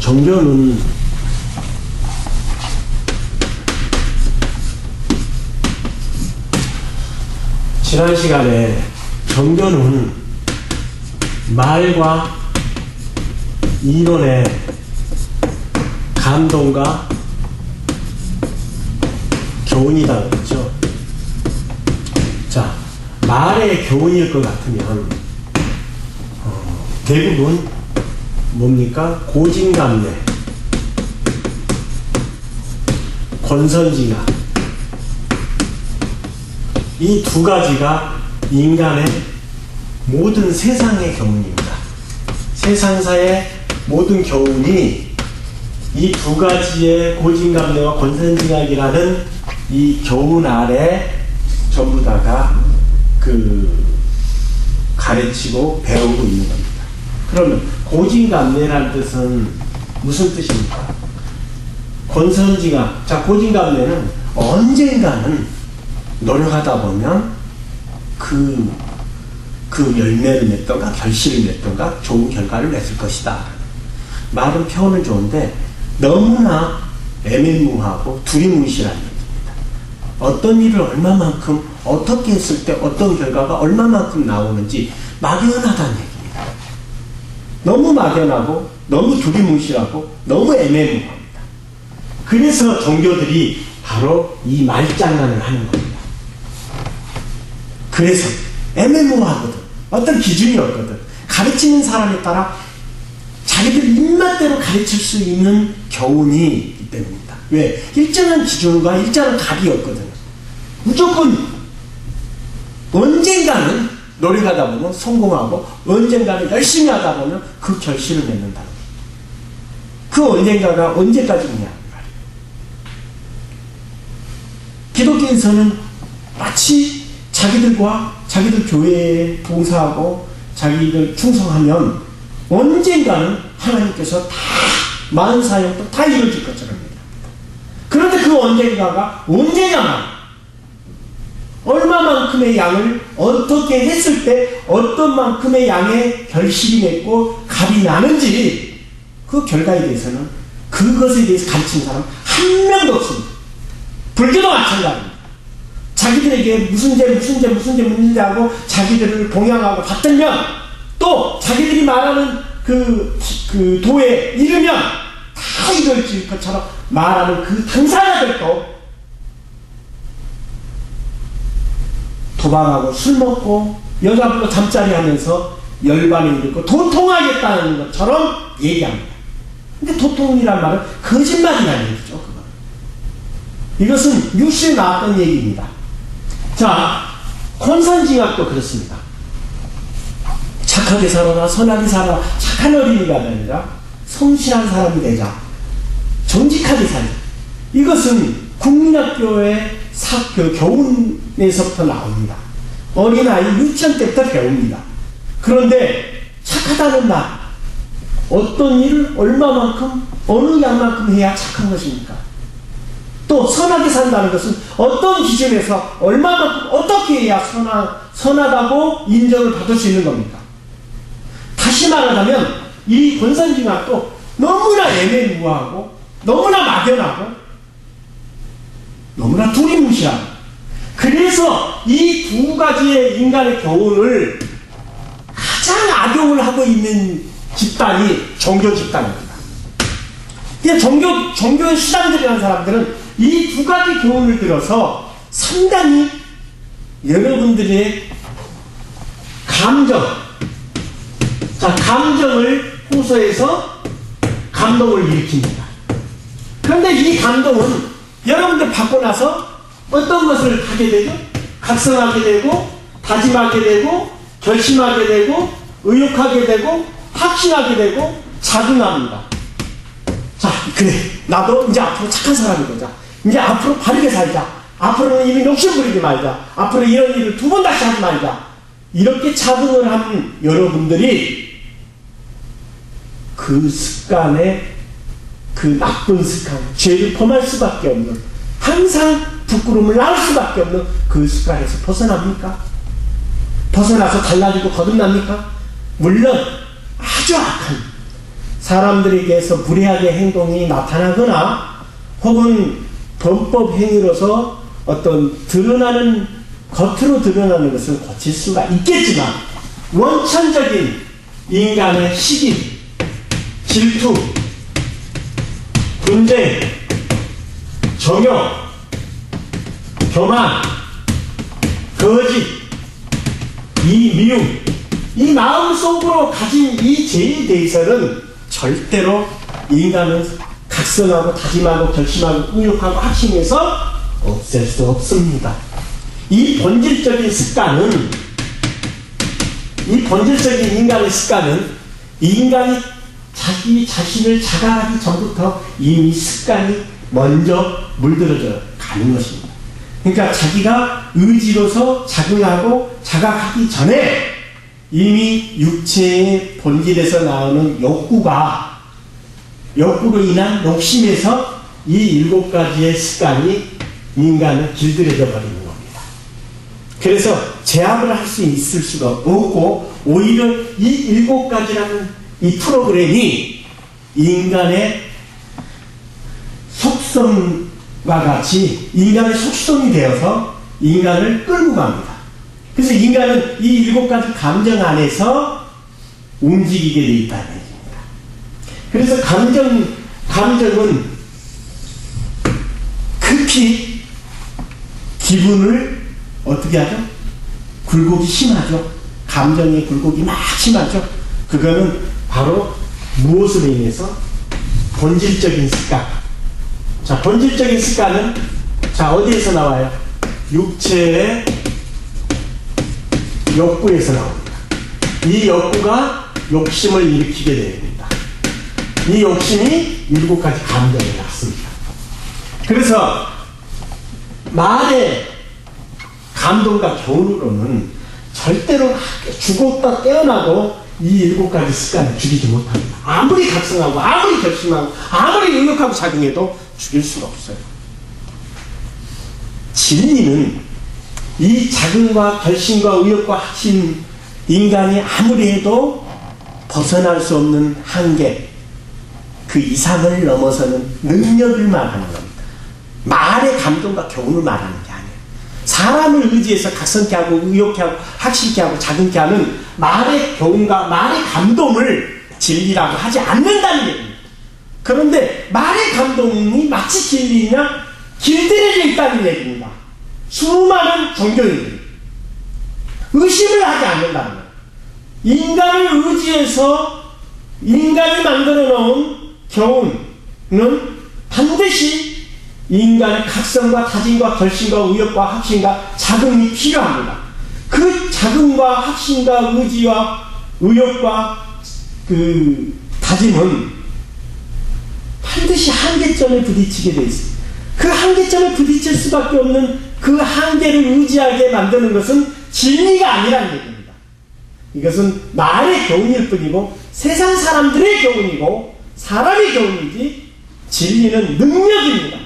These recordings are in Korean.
종교는 지난 시간에 종교는 말과 이론의 감동과 교훈이다 그랬죠. 자, 말의 교훈일 것 같으면 대부분 뭡니까? 고진감래, 권선징악, 이 두 가지가 인간의 모든 세상의 교훈입니다. 세상사의 모든 교훈이 이 두 가지의 고진감래와 권선징악이라는 이 교훈 아래 전부 다가 가르치고 배우고 있는 겁니다. 그러면 고진감래라는 뜻은 무슨 뜻입니까? 권선징악. 자, 고진감래는 언젠가는 노력하다 보면 그 열매를 맺던가 결실을 맺던가 좋은 결과를 맺을 것이다. 말은 표현은 좋은데 너무나 애매모호하고 두리뭉실한 얘기입니다. 어떤 일을 얼마만큼 어떻게 했을 때 어떤 결과가 얼마만큼 나오는지 막연하다는 얘기입니다. 너무 막연하고 너무 두리뭉실하고 너무 애매모호합니다. 그래서 종교들이 바로 이 말장난을 하는 겁니다. 그래서 애매모호하거든. 어떤 기준이 없거든. 가르치는 사람에 따라 자기들 입맛대로 가르칠 수 있는 교훈이 있기 때문입니다. 왜? 일정한 기준과 일정한 답이 없거든. 무조건 언젠가는 노력하다 보면 성공하고 언젠가는 열심히 하다 보면 그 결실을 맺는다. 그 언젠가가 언제까지냐. 기독교에서는 마치 자기들 교회에 봉사하고 자기들 충성하면 언젠가는 하나님께서 다 많은 사역도 다 이루어질 것처럼 합니다. 그런데 그 언젠가가 얼마만큼의 양을 어떻게 했을 때 어떤 만큼의 양의 결실이 맺고 값이 나는지 그 결과에 대해서는 그것에 대해서 가르치는 사람 한 명도 없습니다. 불교도 마찬가지입니다. 자기들에게 무슨 죄 하고 자기들을 봉양하고 받들면 또 자기들이 말하는 그 도에 이르면 다 이루어질 것처럼 말하는 그 당사자들도 도박하고 술 먹고 여자분과 잠자리 하면서 열반에 이르고 도통하겠다는 것처럼 얘기합니다. 근데 도통이란 말은 거짓말이라는 얘기죠. 이것은 뉴스에 나왔던 얘기입니다. 자, 권선징악도 그렇습니다. 착하게 살아라, 선하게 살아라, 착한 어린이가 아니라 성실한 사람이 되자, 정직하게 살자. 이것은 국민학교의 교훈에서부터 나옵니다. 어린아이 유치원 때부터 배웁니다. 그런데 착하다는 말, 어떤 일을 얼마만큼, 어느 양만큼 해야 착한 것입니까? 또 선하게 산다는 것은 어떤 기준에서 얼마만큼 어떻게 해야 선하다고 인정을 받을 수 있는 겁니까? 다시 말하자면 이 권선징악도 너무나 애매모호하고 너무나 막연하고 너무나 두리뭉실하고 그래서 이 두 가지의 인간의 교훈을 가장 악용을 하고 있는 집단이 종교 집단입니다. 종교의 수단들이라는 사람들은 이 두 가지 교훈을 들어서 상당히 여러분들의 감정을 호소해서 감동을 일으킵니다. 그런데 이 감동은 여러분들 받고 나서 어떤 것을 하게 되죠? 각성하게 되고, 다짐하게 되고, 결심하게 되고, 의욕하게 되고, 확신하게 되고, 자긍합니다. 자, 그래. 나도 이제 앞으로 착한 사람이 되자. 이제 앞으로 바르게 살자. 앞으로는 이미 욕심 부리지 말자. 앞으로 이런 일을 두 번 다시 하지 말자. 이렇게 자긍을 한 여러분들이 그 습관에 그 나쁜 습관, 죄를 범할 수밖에 없는, 항상 부끄러움을 낳을 수밖에 없는 그 습관에서 벗어납니까? 벗어나서 달라지고 거듭납니까? 물론 아주 악한 사람들에게서 무례하게 행동이 나타나거나 혹은 범법 행위로서 어떤 겉으로 드러나는 것을 고칠 수가 있겠지만 원천적인 인간의 시기, 질투, 분쟁, 정욕, 교만, 거짓, 이 미움, 이 마음속으로 가진 이 죄에 대해서는 절대로 인간은 각성하고 다짐하고 결심하고 의욕하고 확신해서 없앨 수 없습니다. 이 본질적인 인간의 습관은 인간이 자기 자신을 자각하기 전부터 이미 습관이 먼저 물들어져 가는 것입니다. 그러니까 자기가 의지로서 자각하고 자각하기 전에 이미 육체의 본질에서 나오는 욕구로 인한 욕심에서 이 7가지의 습관이 인간을 길들여져 버리는 겁니다. 그래서 제압을 할 수 있을 수가 없고 오히려 이 7가지라는 이 프로그램이 인간의 속성과 같이 인간의 속성이 되어서 인간을 끌고 갑니다. 그래서 인간은 이 7가지 감정 안에서 움직이게 되어 있다는 얘기입니다. 그래서 감정은 극히 기분을 어떻게 하죠? 굴곡이 심하죠. 감정의 굴곡이 막 심하죠. 그거는 바로 무엇으로 인해서? 본질적인 습관. 자, 본질적인 습관은 자, 어디에서 나와요? 육체의 욕구에서 나옵니다. 이 욕구가 욕심을 일으키게 됩니다. 이 욕심이 7가지 감정을 낳습니다. 그래서 말의 감동과 교훈으로는 절대로 죽었다 깨어나도 이 7가지 습관을 죽이지 못합니다. 아무리 각성하고 아무리 결심하고 아무리 의욕하고 작용해도 죽일 수가 없어요. 진리는 이 작용과 결심과 의욕과 확신, 인간이 아무리 해도 벗어날 수 없는 한계, 그 이상을 넘어서는 능력을 말하는 겁니다. 말의 감동과 교훈을 말하는 게 아니에요. 사람을 의지해서 각성케 하고 의욕케 하고 확신케 하고 작용케 하는 말의 교훈과 말의 감동을 진리라고 하지 않는다는 얘기입니다. 그런데 말의 감동이 마치 진리냐 길들여져 있다는 얘기입니다. 수많은 종교인들이 의심을 하지 않는다는 거예요. 인간을 의지해서 인간이 만들어 놓은 교훈은 반드시 인간의 각성과 다짐과 결심과 의욕과 확신과 자긍이 필요합니다. 그 자긍과 확신과 의지와 의욕과 그 다짐은 반드시 한계점에 부딪히게 되어 있습니다. 그 한계점에 부딪힐 수밖에 없는 그 한계를 의지하게 만드는 것은 진리가 아니라는 얘기입니다. 이것은 말의 교훈일 뿐이고 세상 사람들의 교훈이고 사람의 교훈이지 진리는 능력입니다.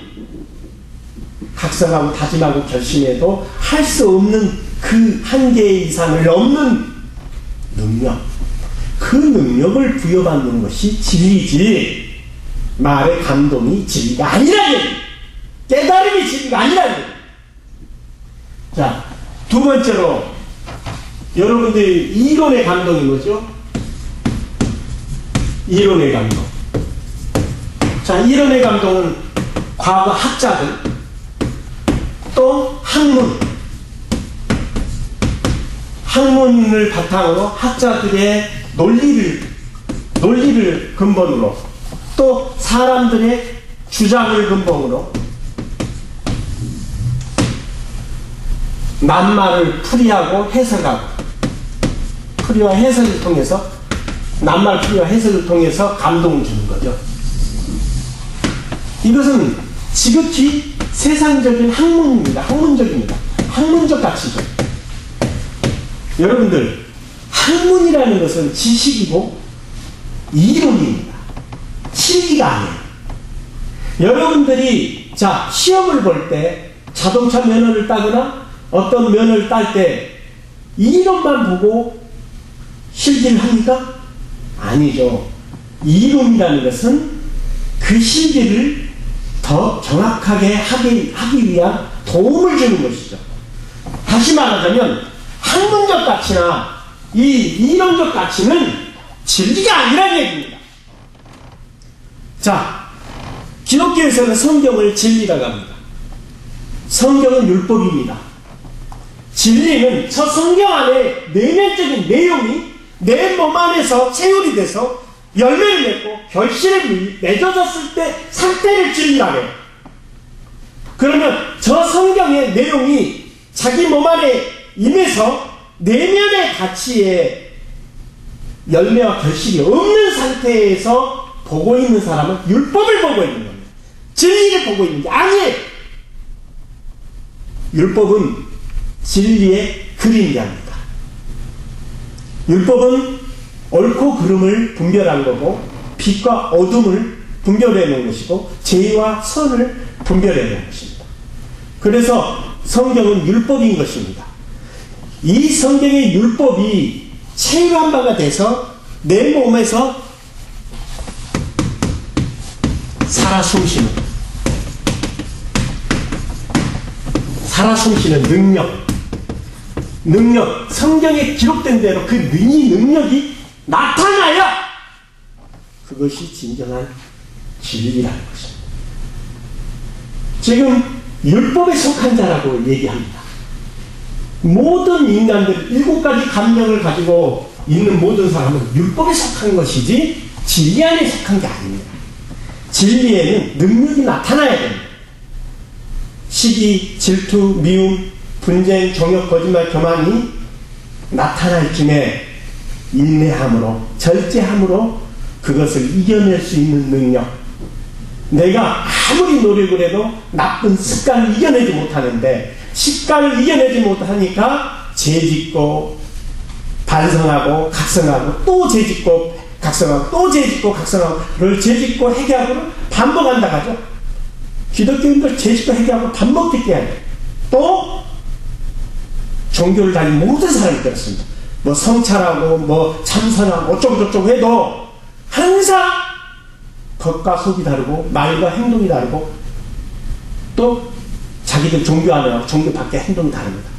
각성하고 다짐하고 결심해도 할 수 없는 그 한계 이상을 넘는 능력, 그 능력을 부여받는 것이 진리지 말의 감동이 진리가 아니라는 얘기, 깨달음이 진리가 아니라는 얘기. 자, 두 번째로 여러분들 이론의 감동이 뭐죠? 이론의 감동. 자, 이론의 감동은 과거 학자들 또 학문을 바탕으로 학자들의 논리를 근본으로 또 사람들의 주장을 근본으로 낱말을 풀이하고 해석하고 풀이와 해석을 통해서 낱말 풀이와 해석을 통해서 감동을 주는 거죠. 이것은 지극히 세상적인 학문입니다. 학문적입니다. 학문적 가치죠. 여러분들, 학문이라는 것은 지식이고 이론입니다. 실기가 아니에요. 여러분들이 자 시험을 볼 때 자동차 면허를 따거나 어떤 면허를 딸 때 이론만 보고 실기를 합니까? 아니죠. 이론이라는 것은 그 실제를 더 정확하게 하기 위한 도움을 주는 것이죠. 다시 말하자면 학문적 가치나 이 이론적 가치는 진리가 아니라는 얘기입니다. 자, 기독교에서는 성경을 진리라고 합니다. 성경은 율법입니다. 진리는 저 성경 안에 내면적인 내용이 내 몸 안에서 체율이 돼서 열매를 맺고 결실을 맺어졌을 때 상태를 진리라고 해요. 그러면 저 성경의 내용이 자기 몸 안에 임해서 내면의 가치에 열매와 결실이 없는 상태에서 보고 있는 사람은 율법을 보고 있는 겁니다. 진리를 보고 있는 게 아니에요. 율법은 진리의 그림자입니다. 율법은 옳고 그름을 분별한 거고 빛과 어둠을 분별해 놓은 것이고 죄와 선을 분별해 놓은 것입니다. 그래서 성경은 율법인 것입니다. 이 성경의 율법이 체감바가 돼서 내 몸에서 살아 숨쉬는 능력, 성경에 기록된 대로 그 이 능력이 나타나야 그것이 진정한 진리라는 것입니다. 지금 율법에 속한 자라고 얘기합니다. 모든 인간들 7가지 감정을 가지고 있는 모든 사람은 율법에 속한 것이지 진리 안에 속한 게 아닙니다. 진리에는 능력이 나타나야 됩니다. 시기, 질투, 미움, 분쟁, 정욕, 거짓말, 교만이 나타날 쯤에 인내함으로, 절제함으로 그것을 이겨낼 수 있는 능력. 내가 아무리 노력을 해도 나쁜 습관을 이겨내지 못하는데 습관을 이겨내지 못하니까 죄짓고 반성하고 각성하고 또 죄짓고 각성하고 또 죄짓고 각성하고를 죄짓고 회개하고를 반복한다 하죠. 기독교인들 죄짓고 회개하고 반복듣게 해야 돼요. 또 종교를 다니는 모든 사람이 그렇습니다. 뭐 성찰하고 뭐 참선하고 어쩌고저쩌고 해도 항상 겉과 속이 다르고 말과 행동이 다르고 또 자기들 종교 안에 종교 밖의 행동이 다릅니다.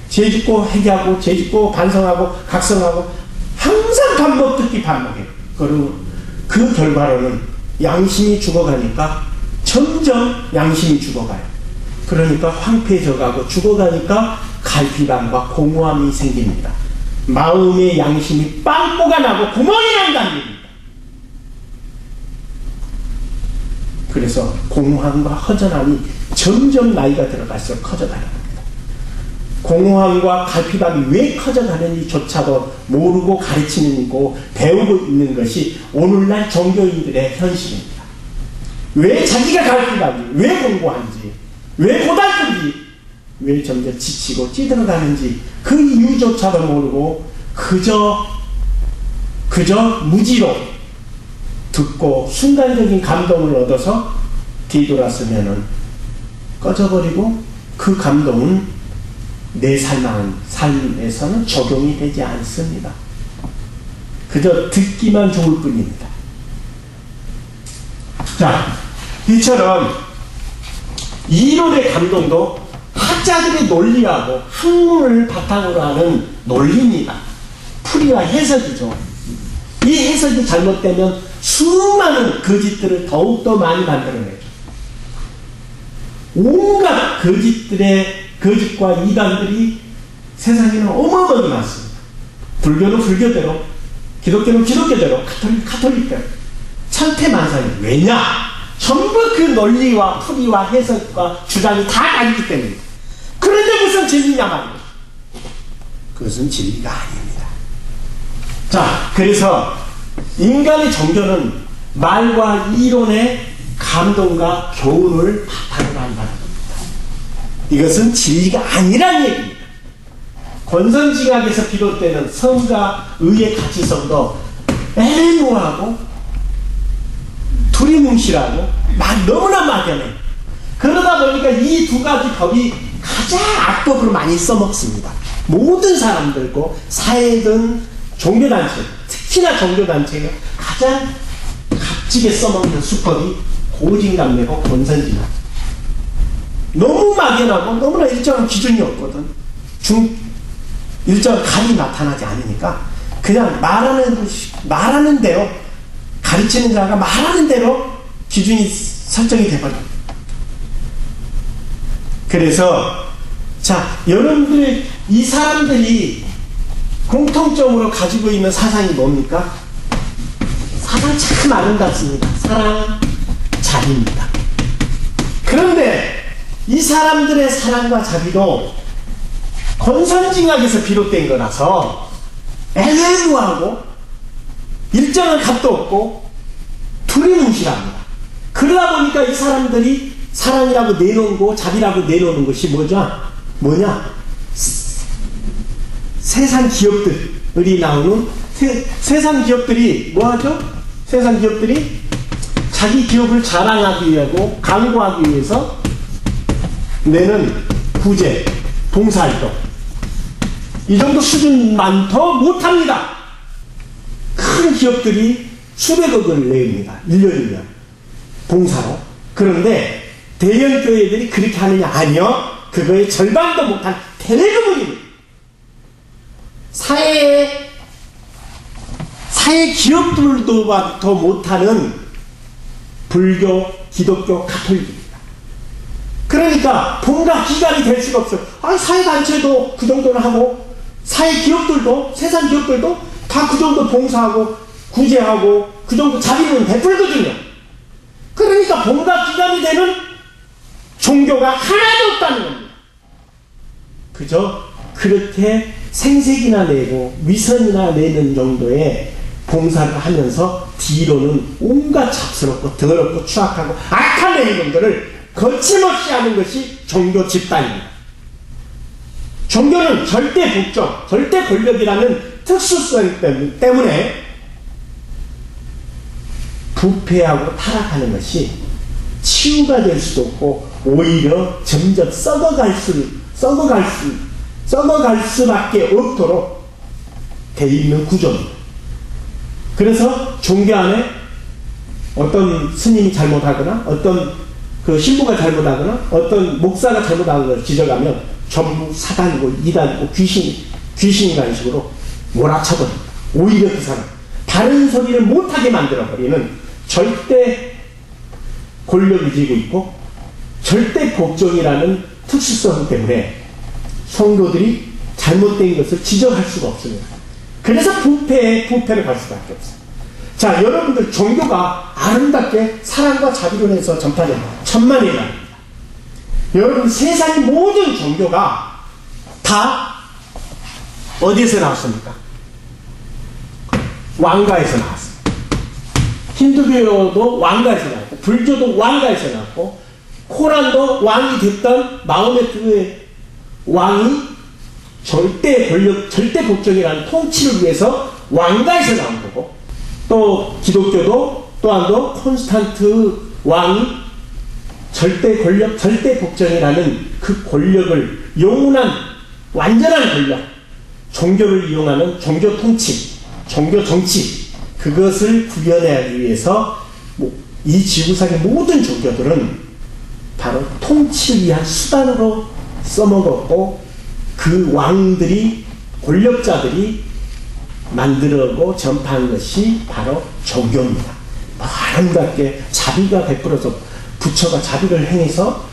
죄짓고 회개하고 죄짓고 반성하고 각성하고 항상 반복듣기 반복해요. 그리고 그 결과로는 양심이 죽어가니까 점점 양심이 죽어가요. 그러니까 황폐해져가고 죽어가니까 갈피감과 공허함이 생깁니다. 마음의 양심이 빵꾸가 나고 구멍이 난다는 얘기입니다. 그래서 공허함과 허전함이 점점 나이가 들어갈수록 커져가는 겁니다. 공허함과 갈피감이 왜 커져가는지조차도 모르고 가르치는 거 배우고 있는 것이 오늘날 종교인들의 현실입니다. 왜 자기가 갈피감이, 왜 공부하는지, 왜 고달픈지, 왜 점점 지치고 찌들어가는지 그 이유조차도 모르고 그저 무지로 듣고 순간적인 감동을 얻어서 뒤돌았으면은 꺼져버리고 그 감동은 내 삶에서는 적용이 되지 않습니다. 그저 듣기만 좋을 뿐입니다. 자, 이처럼 이론의 감동도 학자들의 논리하고 학문을 바탕으로 하는 논리입니다. 풀이와 해석이죠. 이 해석이 잘못되면 수많은 거짓들을 더욱더 많이 만들어내죠. 온갖 거짓과 이단들이 세상에는 어마어마하게 많습니다. 불교는 불교대로, 기독교는 기독교대로, 카톨릭대로 천태만상이에요. 왜냐? 전부 그 논리와 풀이와 해석과 주장이 다 다르기 때문입니다. 그런데 무슨 진리냐 말이에요. 그것은 진리가 아닙니다. 자, 그래서 인간의 종교는 말과 이론의 감동과 교훈을 바탕으로 한다는 겁니다. 이것은 진리가 아니란 얘기입니다. 권선징악에서 비롯되는 성과 의의 가치성도 애매모호하고 두리뭉실하고 너무나 막연해. 그러다 보니까 이 두 가지 법이 가장 악법으로 많이 써먹습니다. 모든 사람들고 사회든 종교단체, 특히나 종교단체가 가장 값지게 써먹는 수법이 고진감래고 권선징악. 너무 막연하고 너무나 일정한 기준이 없거든. 일정한 감이 나타나지 않으니까 그냥 말하는 대로, 가르치는 자가 말하는 대로 기준이 설정이 돼버립니다. 그래서 자, 여러분들 이 사람들이 공통점으로 가지고 있는 사상이 뭡니까? 사상 참 아름답습니다. 사랑, 자비입니다. 그런데 이 사람들의 사랑과 자비도 권선징악에서 비롯된 거라서 애매모호하고 일정한 값도 없고 두리뭉실합니다. 그러다 보니까 이 사람들이 사랑이라고 내놓고 자비라고 내놓는 것이 뭐냐? 세상 기업들이 나오는 세상 기업들이 뭐하죠? 세상 기업들이 자기 기업을 자랑하기 위하고 광고하기 위해서 내는 부재, 봉사활동 이 정도 수준만 더 못합니다. 큰 기업들이 수백억을 냅니다. 1년이면 봉사로. 그런데 대형 교회들이 그렇게 하느냐? 아니요. 그거의 절반도 못한 대대부분입니다. 사회 기업들도 더 못하는 불교, 기독교, 가톨릭입니다. 그러니까 본가 기관이 될 수가 없어요. 사회단체도 그 정도는 하고 사회 기업들도, 세상 기업들도 다 그 정도 봉사하고 구제하고 그 정도 자비는 베풀거든요. 그러니까 본가 기관이 되는 종교가 하나도 없다는 겁니다. 그저 그렇게 생색이나 내고 위선이나 내는 정도의 봉사를 하면서 뒤로는 온갖 잡스럽고 더럽고 추악하고 악한 행동들을 거침없이 하는 것이 종교 집단입니다. 종교는 절대 복종, 절대 권력이라는 특수성 때문에 부패하고 타락하는 것이 치유가 될 수도 없고 오히려 점점 썩어갈 수밖에 없도록 돼 있는 구조입니다. 그래서 종교 안에 어떤 스님이 잘못하거나 어떤 그 신부가 잘못하거나 어떤 목사가 잘못하는 걸 지적하면 전부 사단이고 이단이고 귀신이라는 식으로 몰아쳐버립니다. 오히려 그 사람 다른 소리를 못하게 만들어버리는 절대 권력을 쥐고 있고 절대 복종이라는 특수성 때문에 성도들이 잘못된 것을 지적할 수가 없습니다. 그래서 부패를 갈 수밖에 없어요. 자, 여러분들 종교가 아름답게 사랑과 자비로 해서 전파된 천만에만입니다. 여러분 세상의 모든 종교가 다 어디에서 나왔습니까? 왕가에서 나왔습니다. 힌두교도 왕가에서 나왔고 불교도 왕가에서 나왔고 코란도 왕이 됐던 마호메트의 왕이 절대 권력, 절대 복종이라는 통치를 위해서 왕가에서 나온 거고 또 기독교도 또한 콘스탄트 왕이 절대 권력, 절대 복종이라는 그 권력을 영원한 완전한 권력, 종교를 이용하는 종교 통치, 종교 정치 그것을 구현하기 위해서 이 지구상의 모든 종교들은 바로 통치를 위한 수단으로 써먹었고 그 왕들이 권력자들이 만들어고 전파한 것이 바로 종교입니다. 아름답게 자비가 베풀어서 부처가 자비를 행해서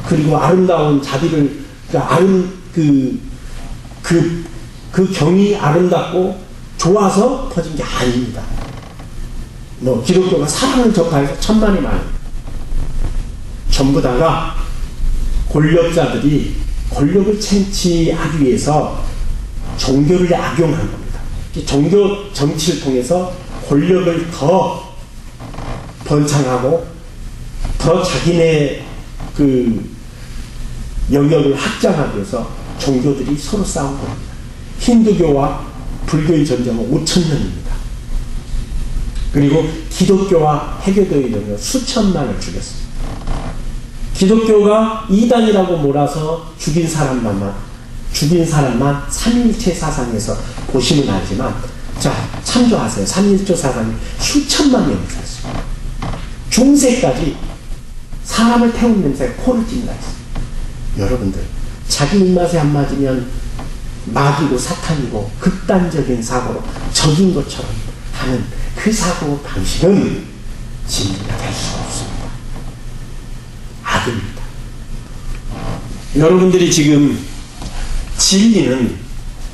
그리고 아름다운 자비를 그 경이 아름답고 좋아서 퍼진 게 아닙니다. 기독교가 사랑을 전파해서 천만이 많습니다. 전부 다가 권력자들이 권력을 채취하기 위해서 종교를 악용한 겁니다. 종교 정치를 통해서 권력을 더 번창하고 더 자기네 그 영역을 확장하기 위해서 종교들이 서로 싸운 겁니다. 힌두교와 불교의 전쟁은 5,000년입니다. 그리고 기독교와 해교도의 전쟁은 수천만을 죽였습니다. 기독교가 이단이라고 몰아서 죽인 사람만 삼위일체 사상에서 보시면 알지만 자, 참조하세요. 3.1조 사상이 수천만 명이 살았어요. 중세까지 사람을 태운 냄새가 코를 찐다 했어요. 여러분들, 자기 입맛에 안 맞으면 마귀고 사탄이고 극단적인 사고로 적인 것처럼 하는 그 사고 방식은 진리가 될 수가 없습니다. 악입니다. 여러분들이 지금 진리는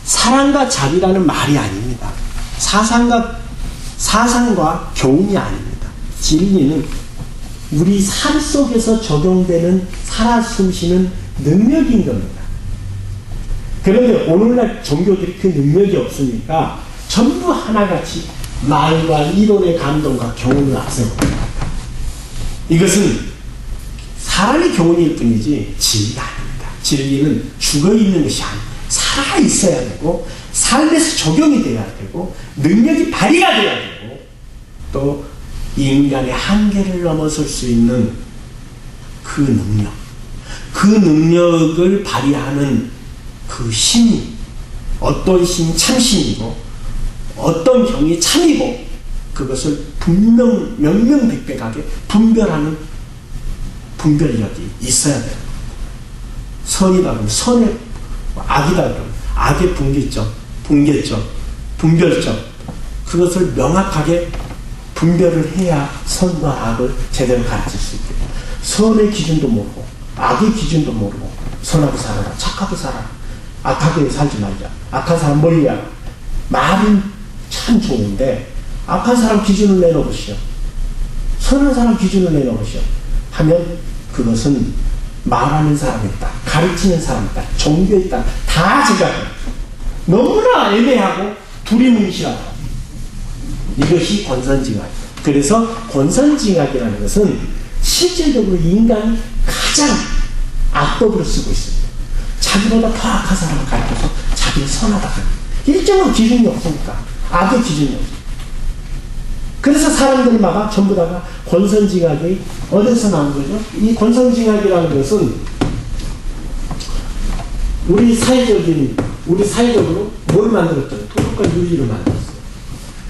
사랑과 자비라는 말이 아닙니다. 사상과 교훈이 아닙니다. 진리는 우리 삶 속에서 적용되는 살아 숨쉬는 능력인 겁니다. 그런데 오늘날 종교들이 그 능력이 없으니까 전부 하나같이 말과 이론의 감동과 교훈을 앞세우고 이것은 사람의 교훈일 뿐이지 진리가 아닙니다. 진리는 죽어있는 것이 아닙니다. 살아있어야 되고 삶에서 적용이 돼야 되고 능력이 발휘가 돼야 되고 또 인간의 한계를 넘어설 수 있는 그 능력을 발휘하는 그 힘이 어떤 힘이 참심이고 어떤 경이 참이고 그것을 명명백백하게 분별하는 분별력이 있어야 돼요. 선이다 그러면 선의 악이다 그러면 악의 분별점 그것을 명확하게 분별을 해야 선과 악을 제대로 가르칠 수 있겠다. 선의 기준도 모르고 악의 기준도 모르고 선하게 살아라, 착하게 살아라, 악하게 살지 말자, 악한 사람 멀리하라. 말은 참 좋은데 악한 사람 기준을 내놓으시오, 선한 사람 기준을 내놓으시오 하면 그것은 말하는 사람이 있다, 가르치는 사람이 있다, 종교에 있다, 다 제가 너무나 애매하고 두리뭉실하다. 이것이 권선징악이다. 그래서 권선징악이라는 것은 실질적으로 인간이 가장 악법으로 쓰고 있습니다. 자기보다 더 악한 사람을 가르쳐서 자기를 선하다 합니다. 일정한 기준이 없으니까 악의 기준이 없습니다. 그래서 사람들마다 전부 다가 권선징악이 어디서 나온 거죠? 이 권선징악이라는 것은 우리 사회적으로 뭘 만들었죠? 도덕과 윤리를 만들었어요.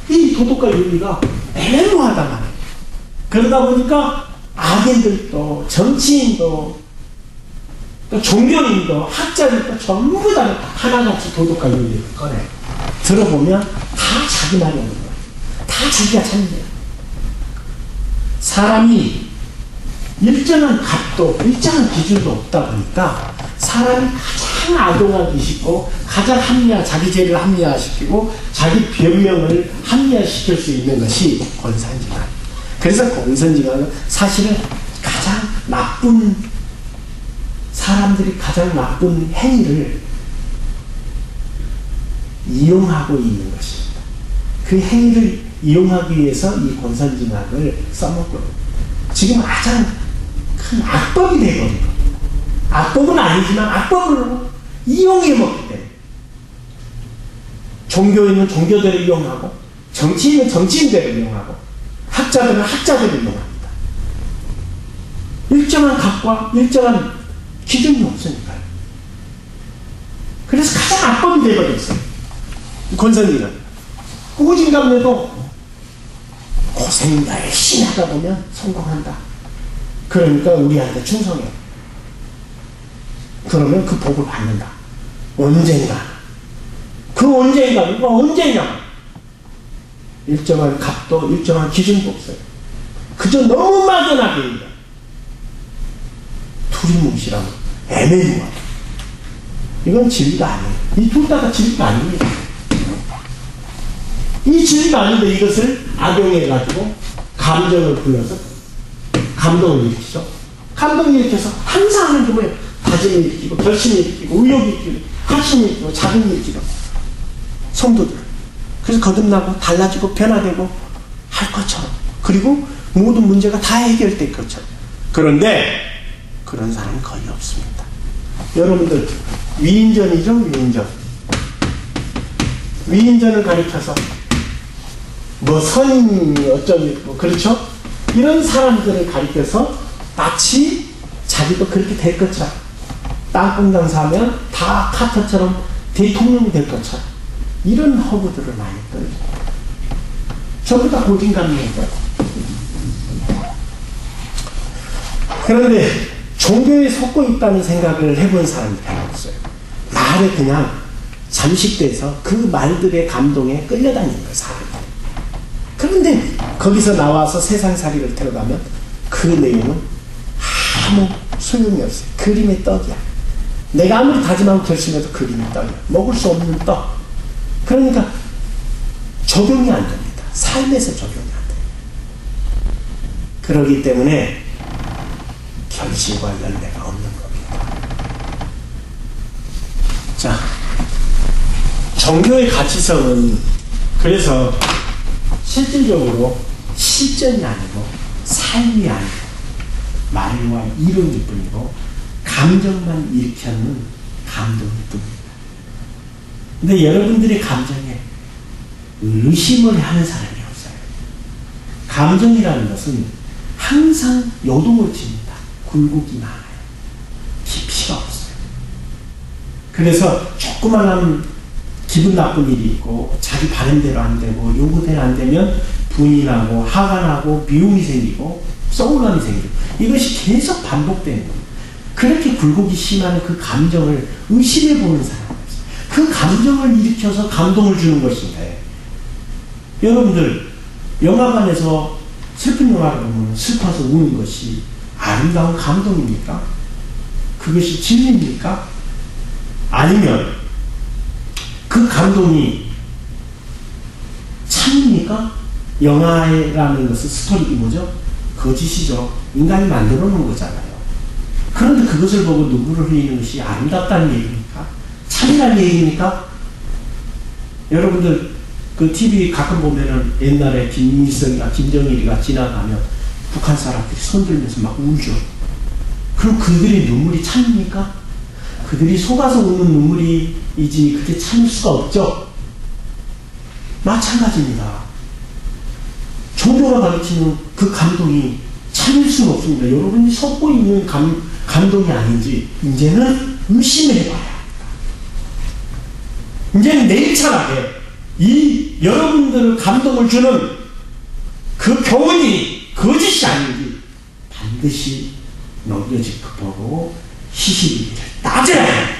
이 도덕과 윤리가 애매모하다 말이에요. 그러다 보니까 악인들도 정치인도 또 종교인도 학자들도 전부 다 하나같이 도덕과 윤리를 꺼내요. 들어보면 다 자기 말이 없는 거예요. 다 자기가 참네요. 사람이 일정한 값도 일정한 기준도 없다 보니까 사람이 가장 악용하기 쉽고 가장 자기 죄를 합리화시키고 자기 변명을 합리화시킬 수 있는 것이 권선징악. 그래서 권선징악은 사실은 가장 나쁜 사람들이 가장 나쁜 행위를 이용하고 있는 것입니다. 그 행위를 이용하기 위해서 이 권선징악을 써먹고 지금 가장 큰 악법이 되거든요. 악법은 아니지만 악법을 이용해먹기 때문에 종교인은 종교대로 이용하고 정치인은 정치인대로 이용하고 학자들은 학자대로 이용합니다. 일정한 값과 일정한 기준이 없으니까요. 그래서 가장 악법이 되어버렸어요. 권선징악. 후진감래도 고생 열심히 하다 보면 성공한다. 그러니까 우리한테 충성해. 그러면 그 복을 받는다. 언젠가. 그 언젠가가 언제냐? 일정한 값도 일정한 기준도 없어요. 그저 너무 막연하게 얘기해요. 두리뭉실하고 애매모호하고. 이건 진리가 아니에요. 이 둘 다가 진리가 아닙니다. 이 진리가 아닌데 이것을 악용해가지고 감정을 불러서 감동을 일으키죠. 감동을 일으켜서 항상 하는 게 뭐예요? 다짐을 일으키고 결심을 일으키고 의욕을 일으키고 확신을 일으키고 자긍을 일으키고 성도들. 그래서 거듭나고 달라지고 변화되고 할 것처럼 그리고 모든 문제가 다 해결될 것처럼. 그런데 그런 사람은 거의 없습니다. 여러분들 위인전이죠. 위인전을 가리켜서 뭐 선인이 어쩌고 그렇죠? 이런 사람들을 가리켜서 마치 자기도 그렇게 될 것처럼 땅콩장 사면 다 카터처럼 대통령이 될 것처럼 이런 허브들을 많이 떨어집니다. 전부 다 고진감리예요. 그런데 종교에 속고 있다는 생각을 해본 사람이 별로 없어요. 말에 그냥 잠식돼서 그 말들의 감동에 끌려다니는 거예요, 사람들이. 그런데 거기서 나와서 세상살이를 들어가면 그 내용은 아무 소용이 없어요. 그림의 떡이야. 내가 아무리 다짐하고 결심해도 그림의 떡이야. 먹을 수 없는 떡. 그러니까 적용이 안 됩니다. 삶에서 적용이 안 돼요. 그렇기 때문에 결실과 열매가 없는 겁니다. 자, 종교의 가치성은 그래서 실질적으로 실전이 아니고 삶이 아니고 말과 이론일 뿐이고 감정만 일으키는 감동일 뿐입니다. 근데 여러분들의 감정에 의심을 하는 사람이 없어요. 감정이라는 것은 항상 요동을 칩니다. 굴곡이 많아요. 깊이가 없어요. 그래서 조그만한 기분 나쁜 일이 있고 자기 바람대로 안 되고 요구대로 안 되면 분이 나고 화가 나고 미움이 생기고 소울감이 생기고 이것이 계속 반복되는 거예요. 그렇게 굴곡이 심한 그 감정을 의심해 보는 사람이 없어요. 그 감정을 일으켜서 감동을 주는 것인데 여러분들 영화관에서 슬픈 영화를 보면 슬퍼서 우는 것이 아름다운 감동입니까? 그것이 진리입니까? 아니면 그 감동이 참입니까? 영화라는 것은 스토리 뭐죠? 거짓이죠. 인간이 만들어 놓은 거잖아요. 그런데 그것을 보고 눈물을 흘리는 것이 아름답다는 얘기입니까? 참이라는 얘기입니까? 여러분들 그 TV 가끔 보면은 옛날에 김일성이나 김정일이가 지나가면 북한 사람들이 손들면서 막 울죠. 그럼 그들의 눈물이 참입니까? 그들이 속아서 우는 눈물이지 그게 참을 수가 없죠. 마찬가지입니다. 종교가 가르치는 그 감동이 참을 수는 없습니다. 여러분이 속고 있는 감동이 아닌지 이제는 의심을 해봐야 합니다. 이제는 내일차라게 이 여러분들을 감동을 주는 그 교훈이 거짓이 아닌지 반드시 넘겨짚어보고 시시비비를 따져야 합니다.